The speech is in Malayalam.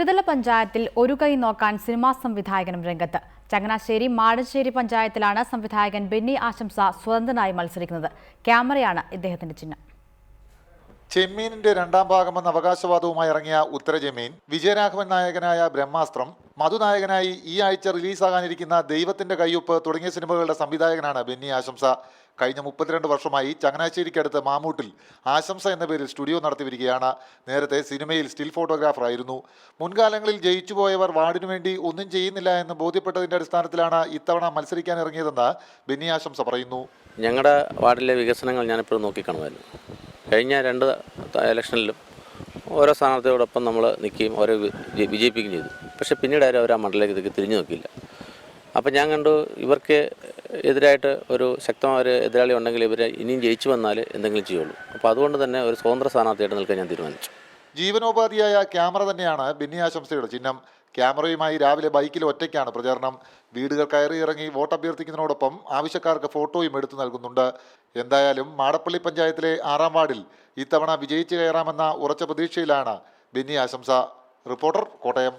ത്രിതല പഞ്ചായത്തിൽ ഒരു കൈ നോക്കാൻ സിനിമാ സംവിധായകനും രംഗത്ത്. ചങ്ങനാശ്ശേരി മാടശ്ശേരി പഞ്ചായത്തിലാണ് സംവിധായകൻ ബെന്നി ആശംസ സ്വതന്ത്രനായി മത്സരിക്കുന്നത്. ക്യാമറയാണ് ഇദ്ദേഹത്തിന്റെ ചിഹ്നം. ചെമ്മീനിന്റെ രണ്ടാം ഭാഗമെന്ന അവകാശവാദവുമായി ഇറങ്ങിയ ഉത്തരജമീൻ, വിജയരാഘവൻ നായകനായ ബ്രഹ്മാസ്ത്രം, മധു നായകനായി ഈ ആഴ്ച റിലീസാകാനിരിക്കുന്ന ദൈവത്തിന്റെ കയ്യൊപ്പ് തുടങ്ങിയ സിനിമകളുടെ സംവിധായകനാണ് ബെന്നി ആശംസ. കഴിഞ്ഞ 32 വർഷമായി ചങ്ങനാശ്ശേരിക്കടുത്ത് മാമൂട്ടിൽ ആശംസ എന്ന പേരിൽ സ്റ്റുഡിയോ നടത്തി വരികയാണ്. നേരത്തെ സിനിമയിൽ സ്റ്റിൽ ഫോട്ടോഗ്രാഫർ ആയിരുന്നു. മുൻകാലങ്ങളിൽ ജയിച്ചുപോയവർ വാർഡിനു വേണ്ടി ഒന്നും ചെയ്യുന്നില്ല എന്ന് ബോധ്യപ്പെട്ടതിന്റെ അടിസ്ഥാനത്തിലാണ് ഇത്തവണ മത്സരിക്കാൻ ഇറങ്ങിയതെന്ന് ബെന്നി ആശംസ പറയുന്നു. ഞങ്ങളുടെ വാർഡിലെ വികസനങ്ങൾ ഞാനിപ്പോഴും നോക്കിക്കാണുമായിരുന്നു. കഴിഞ്ഞ 2 ഇലക്ഷനിലും ഓരോ സ്ഥാനാർത്ഥിയോടൊപ്പം നമ്മൾ നിൽക്കുകയും ഓരോ വിജയിപ്പിക്കുകയും ചെയ്തു. പക്ഷേ പിന്നീട് അവർ ആ മണ്ഡലത്തിലേക്ക് തിരിഞ്ഞു നോക്കിയില്ല. അപ്പം ഞാൻ കണ്ടു, ഇവർക്ക് എതിരായിട്ട് ഒരു ശക്തമായ ഒരു എതിരാളി ഉണ്ടെങ്കിൽ ഇവർ ഇനിയും ജയിച്ചു വന്നാൽ എന്തെങ്കിലും ചെയ്യുള്ളൂ. അപ്പോൾ അതുകൊണ്ട് തന്നെ ഒരു സ്വതന്ത്ര സ്ഥാനാർത്ഥിയായിട്ട് നിൽക്കാൻ ഞാൻ തീരുമാനിച്ചു. ജീവനോപാധിയായ ക്യാമറ തന്നെയാണ് ബെന്നി ആശംസയുടെ ചിഹ്നം. ക്യാമറയുമായി രാവിലെ ബൈക്കിൽ ഒറ്റയ്ക്കാണ് പ്രചാരണം. വീടുകൾ കയറി ഇറങ്ങി വോട്ട് അഭ്യർത്ഥിക്കുന്നതിനോടൊപ്പം ആവശ്യക്കാർക്ക് ഫോട്ടോയും എടുത്തു നൽകുന്നുണ്ട്. എന്തായാലും മാടപ്പള്ളി പഞ്ചായത്തിലെ 6ാം വാർഡിൽ ഇത്തവണ വിജയിച്ചു കയറാമെന്ന ഉറച്ച പ്രതീക്ഷയിലാണ് ബെന്നി ആശംസ. റിപ്പോർട്ടർ, കോട്ടയം.